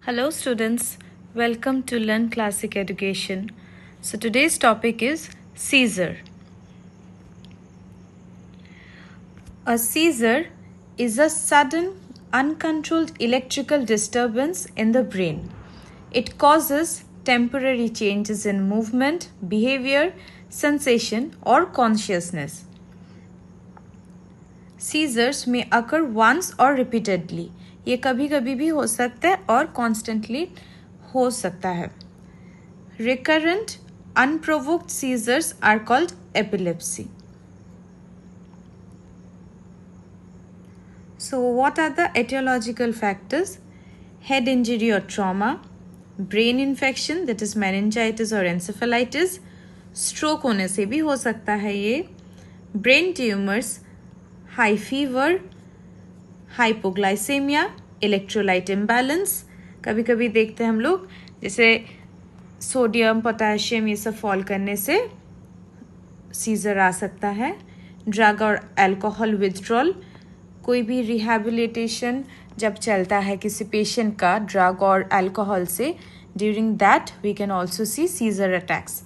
Hello students, welcome to Learn Classic Education. So today's topic is seizure. A seizure is a sudden uncontrolled electrical disturbance in the brain. It causes temporary changes in movement, behavior, sensation or consciousness. Seizures may occur once or repeatedly. ये कभी कभी भी हो सकता है और constantly हो सकता है. Recurrent unprovoked seizures are called epilepsy. So what are the etiological factors? Head injury or trauma, brain infection that is meningitis or encephalitis, stroke होने से भी हो सकता है ये, brain tumors, high fever, hypoglycaemia, electrolyte imbalance. कभी कभी देखते हैं हम लोग जैसे सोडियम पोटेशियम ये सब फॉल करने से सीजर आ सकता है. ड्रग और अल्कोहल विथड्रॉल, कोई भी रिहैबिलिटेशन जब चलता है किसी पेशेंट का ड्रग और अल्कोहल से, during that we can also see seizure attacks.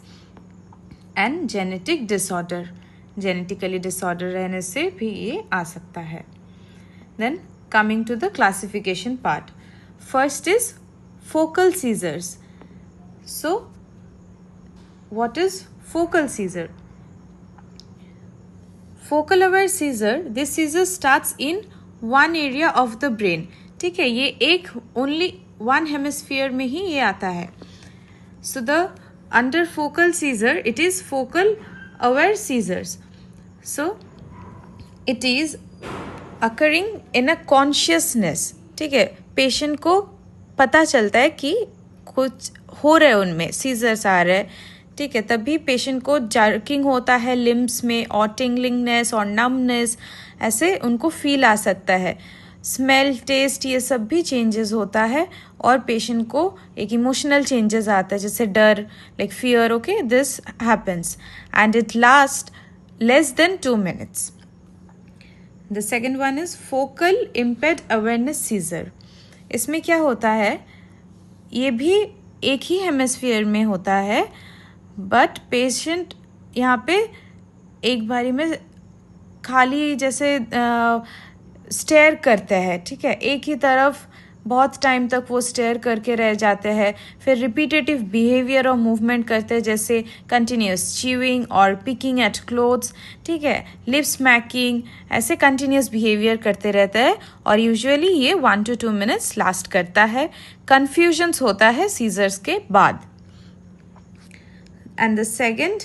And genetic disorder, genetically disorder रहने से भी ये आ सकता है. Then coming to the classification part. First is focal seizures. So what is focal seizure? Focal aware seizure, this seizure starts in one area of the brain. ठीक है, ये एक only one hemisphere में ही ये आता है. So the under focal seizure it is focal aware seizures. So it is occurring in a consciousness. ठीक है, पेशेंट को पता चलता है कि कुछ हो रहा है, उनमें सीजर्स आ रहे हैं. ठीक है, तभी पेशेंट को जर्किंग होता है लिम्स में और टिंगलिंगनेस और नमनेस, ऐसे उनको फील आ सकता है. स्मेल, टेस्ट ये सब भी चेंजेस होता है और पेशेंट को एक इमोशनल चेंजेस आता है जैसे डर, like fear. Okay, this happens and it last less than 2 minutes. The second one is focal impaired awareness seizure. इसमें क्या होता है, ये भी एक ही हेमिस्फीयर में होता है, बट पेशेंट यहाँ पे एक बारी में खाली जैसे स्टेयर करते हैं. ठीक है, एक ही तरफ बहुत टाइम तक वो स्टेयर करके रह जाते हैं. फिर रिपीटेटिव बिहेवियर और मूवमेंट करते हैं जैसे कंटिन्यूस च्यूइंग और पिकिंग एट क्लोथ्स. ठीक है, लिप स्मैकिंग, ऐसे कंटिन्यूस बिहेवियर करते रहते हैं और यूजुअली ये 1 to 2 minutes लास्ट करता है. कन्फ्यूजन्स होता है सीजर्स के बाद. And the second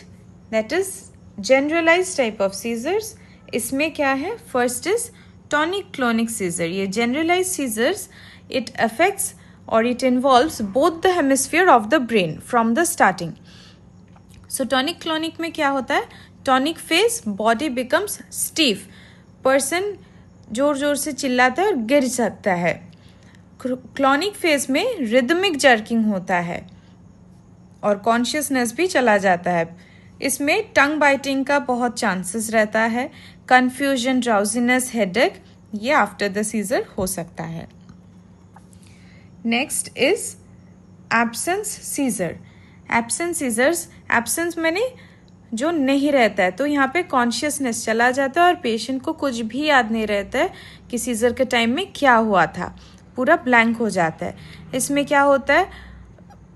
that is generalize type of seizures. इसमें क्या है, first is tonic clonic seizure. ये generalize seizures, it affects or it involves both the hemisphere of the brain from the starting. So tonic clonic में क्या होता है, tonic phase body becomes stiff, person जोर जोर से चिल्लाता है और गिर सकता है. क्लॉनिक फेज में रिदमिक जर्किंग होता है और कॉन्शियसनेस भी चला जाता है. इसमें टंग बाइटिंग का बहुत चांसेस रहता है. कंफ्यूजन, ड्राउजीनेस, हेडेक ये आफ्टर द सीजर हो सकता है. Next is absence seizure. Absence seizures, absence मैंने जो नहीं रहता है, तो यहाँ पे कॉन्शियसनेस चला जाता है और पेशेंट को कुछ भी याद नहीं रहता है कि सीजर के टाइम में क्या हुआ था, पूरा ब्लैंक हो जाता है. इसमें क्या होता है,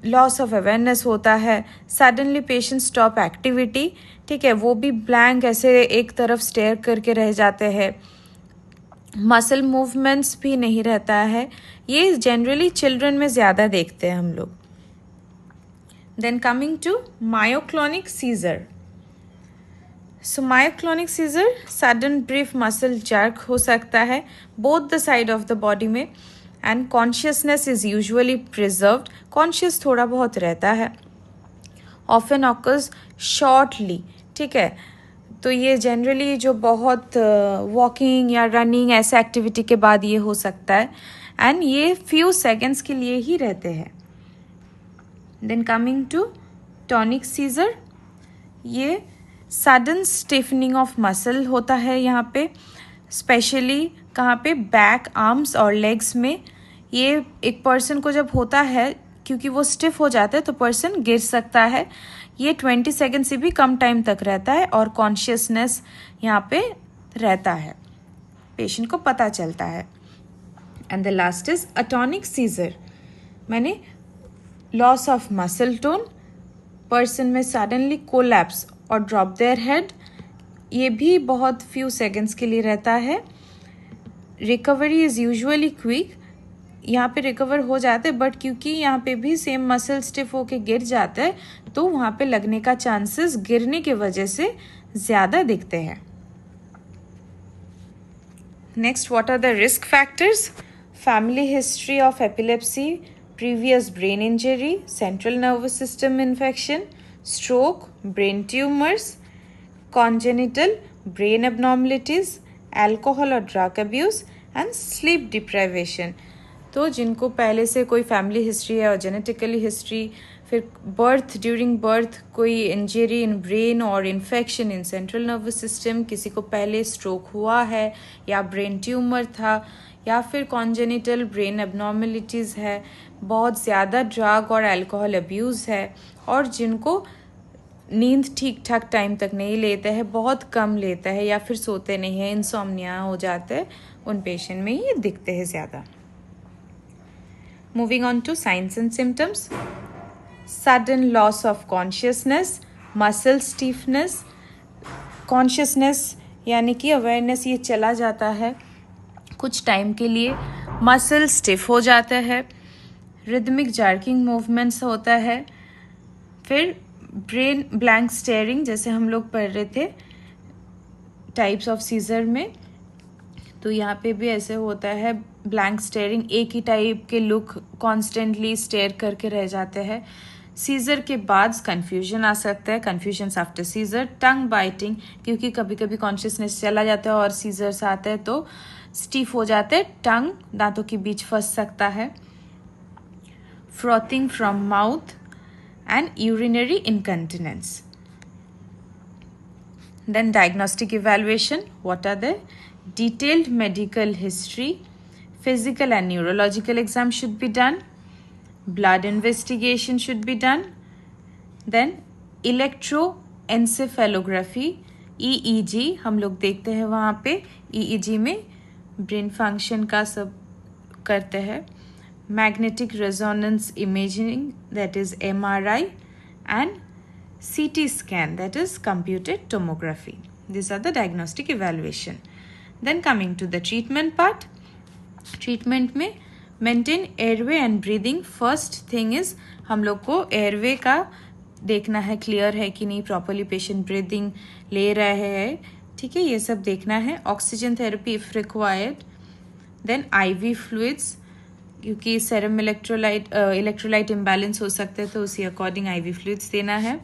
लॉस ऑफ अवेयरनेस होता है. Suddenly patient stop activity. ठीक है, वो भी ब्लैंक ऐसे एक तरफ स्टेयर करके रह जाते हैं. मसल मूवमेंट्स भी नहीं रहता है. ये जनरली चिल्ड्रन में ज़्यादा देखते हैं हम लोग. Then coming to myoclonic seizure. So myoclonic seizure sudden brief muscle jerk हो सकता है both the side of the body में and consciousness is usually preserved. Conscious थोड़ा बहुत रहता है. Often occurs shortly. ठीक है, तो ये जनरली जो बहुत वॉकिंग या रनिंग ऐसे एक्टिविटी के बाद ये हो सकता है एंड ये फ्यू सेकेंड्स के लिए ही रहते हैं. Then coming to tonic seizure, ये सडन स्टिफनिंग ऑफ मसल होता है यहाँ पे, स्पेशली कहाँ पे, बैक, आर्म्स और लेग्स में. ये एक पर्सन को जब होता है, क्योंकि वो स्टिफ हो जाता है तो पर्सन गिर सकता है। ये 20 सेकेंड से भी कम टाइम तक रहता है और कॉन्शियसनेस यहाँ पे रहता है, पेशेंट को पता चलता है। And the last is atonic seizure, मैंने loss of muscle tone, person में सडनली कोलैप्स और ड्रॉप देयर हेड, ये भी बहुत फ्यू सेकेंड्स के लिए रहता है। रिकवरी इज़ यूजुअली क्विक, यहाँ पे रिकवर हो जाते हैं, बट क्योंकि यहाँ पे भी सेम मसल स्टिफ होके गिर जाता है तो वहाँ पे लगने का चांसेस गिरने की वजह से ज़्यादा दिखते हैं। Next, what are the risk factors? Family history of epilepsy, previous brain injury, central nervous system infection, stroke, brain tumours, congenital brain abnormalities, alcohol और drug abuse and sleep deprivation। तो जिनको पहले से कोई फैमिली हिस्ट्री है और genetically history, फिर birth, during birth कोई इंजरी इन ब्रेन और infection in central nervous system, किसी को पहले स्ट्रोक हुआ है या ब्रेन ट्यूमर था, या फिर कॉन्जेनिटल ब्रेन एबनॉर्मेलिटीज़ है, बहुत ज़्यादा ड्रग और अल्कोहल अब्यूज़ है, और जिनको नींद ठीक ठाक टाइम तक नहीं लेते हैं, बहुत कम लेता है, या फिर सोते नहीं है, इंसोम्निया हो जाता है, उन पेशेंट में ये दिखते हैं ज़्यादा। Moving on to signs and symptoms, sudden loss of consciousness, muscle stiffness, consciousness यानी कि अवेयरनेस ये चला जाता है कुछ टाइम के लिए, मसल स्टिफ हो जाता है, रिदमिक जर्किंग मूवमेंट्स होता है, फिर ब्रेन ब्लैंक स्टेयरिंग, जैसे हम लोग पढ़ रहे थे टाइप्स ऑफ सीजर में, तो यहाँ पे भी ऐसे होता है ब्लैंक स्टेयरिंग, एक ही टाइप के लुक कॉन्स्टेंटली स्टेयर करके रह जाते हैं। सीजर के बाद कन्फ्यूजन आ सकता है, कन्फ्यूजन आफ्टर सीजर, टंग बाइटिंग, क्योंकि कभी कभी कॉन्शियसनेस चला जाता है और सीजर्स आते हैं तो स्टिफ हो जाते हैं, टंग दांतों के बीच फंस सकता है, frothing from mouth and urinary incontinence. Then diagnostic evaluation, what are the detailed medical history, physical and neurological exam should be done, blood investigation should be done, then electroencephalography EEG हम लोग देखते हैं, वहाँ पे EEG में brain function का सब करते हैं, magnetic resonance imaging, that is MRI, and CT scan, that is computed tomography. These are the diagnostic evaluation. Then coming to the treatment part, treatment में maintain airway and breathing. First thing is हम लोग को airway का देखना है, clear है कि नहीं, प्रॉपरली पेशेंट ब्रीदिंग ले रहे हैं, ठीक है, ये सब देखना है। Oxygen therapy if required, then IV fluids, क्योंकि सेरम इलेक्ट्रोलाइट इम्बैलेंस हो सकता है तो उसी अकॉर्डिंग IV फ्लूइड्स देना है।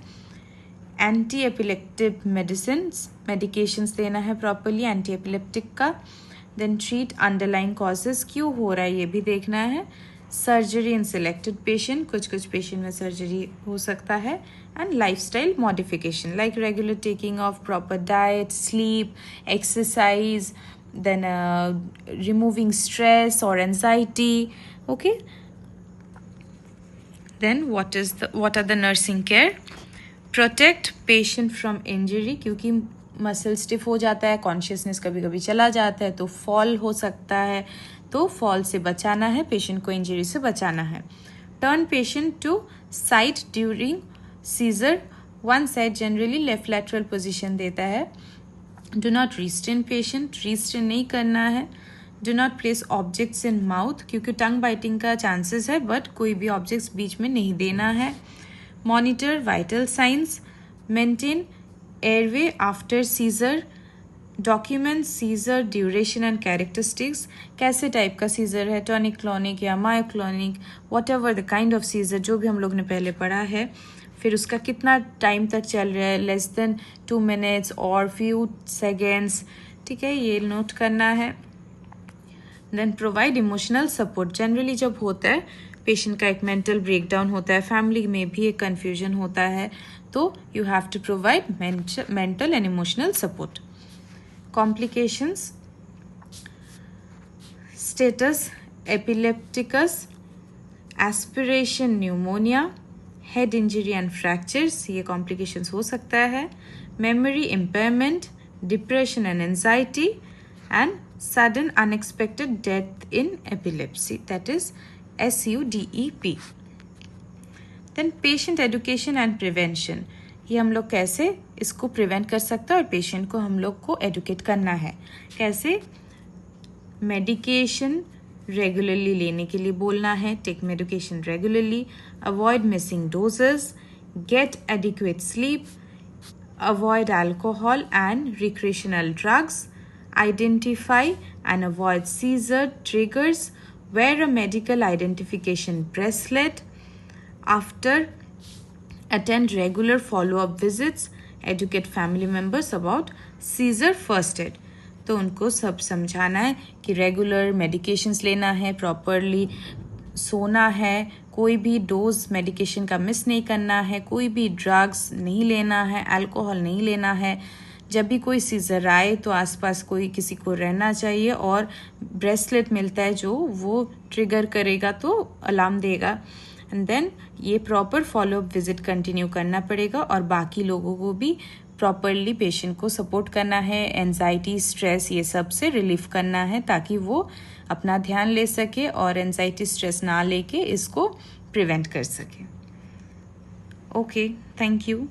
एंटी एपिलेप्टिक मेडिकेशंस देना है प्रॉपरली एंटी एपिलेप्टिक का। देन ट्रीट अंडरलाइन कॉजेज, क्यों हो रहा है ये भी देखना है। सर्जरी इन सिलेक्टेड पेशेंट, कुछ पेशेंट में सर्जरी हो सकता है। And lifestyle modification like regular taking of proper diet, sleep, exercise, then removing stress or anxiety, okay. Then what are the nursing care? Protect patient from injury, क्योंकि muscle stiff हो जाता है, consciousness कभी कभी चला जाता है तो फॉल हो सकता है, तो फॉल से बचाना है, पेशेंट को इंजरी से बचाना है। Turn patient to side during seizure, one side generally left lateral position देता है। Do not restrain patient, restrain नहीं करना है। Do not place objects in mouth, क्योंकि टंग बाइटिंग का चांसेस है, बट कोई भी ऑब्जेक्ट्स बीच में नहीं देना है। Monitor vital signs, maintain airway after seizure, document seizure duration and characteristics, कैसे टाइप का सीजर है, टॉनिक क्लॉनिक या myoclonic, what ever the kind of scissor जो भी हम लोग ने पहले पढ़ा है, फिर उसका कितना टाइम तक चल रहा है, लेस देन 2 minutes और फ्यू सेकेंड्स, ठीक है, ये नोट करना है। Then provide emotional support, generally जब होता है पेशेंट का एक मेंटल ब्रेकडाउन होता है, फैमिली में भी एक कन्फ्यूजन होता है, तो you have to provide mental and emotional support. Complications, status epilepticus, aspiration pneumonia, head injury and fractures, ये कॉम्प्लिकेशंस हो सकता है, memory impairment, depression and anxiety, and sudden unexpected death in epilepsy, that is SUDEP. Then patient education and prevention, ये हम लोग कैसे इसको prevent कर सकते हैं और पेशेंट को हम लोग को एडुकेट करना है कैसे. मेडिकेशन रेगुलरली लेने के लिए बोलना है, take medication regularly, avoid missing doses, get adequate sleep, avoid alcohol and recreational drugs, identify and avoid seizure triggers, wear a medical identification bracelet, after attend regular follow-up visits, educate family members about seizure first aid. तो उनको सब समझाना है कि regular medications लेना है, properly सोना है, कोई भी डोज मेडिकेशन का मिस नहीं करना है, कोई भी ड्रग्स नहीं लेना है, अल्कोहल नहीं लेना है. जब भी कोई सीजर आए तो आसपास कोई किसी को रहना चाहिए और ब्रेसलेट मिलता है जो वो ट्रिगर करेगा तो अलार्म देगा. एंड देन ये प्रॉपर फॉलोअप विजिट कंटिन्यू करना पड़ेगा और बाकी लोगों को भी प्रॉपरली पेशेंट को सपोर्ट करना है, एंजाइटी स्ट्रेस ये सब से रिलीफ करना है ताकि वो अपना ध्यान ले सके और एंजाइटी स्ट्रेस ना लेके इसको प्रिवेंट कर सके. Okay, thank you.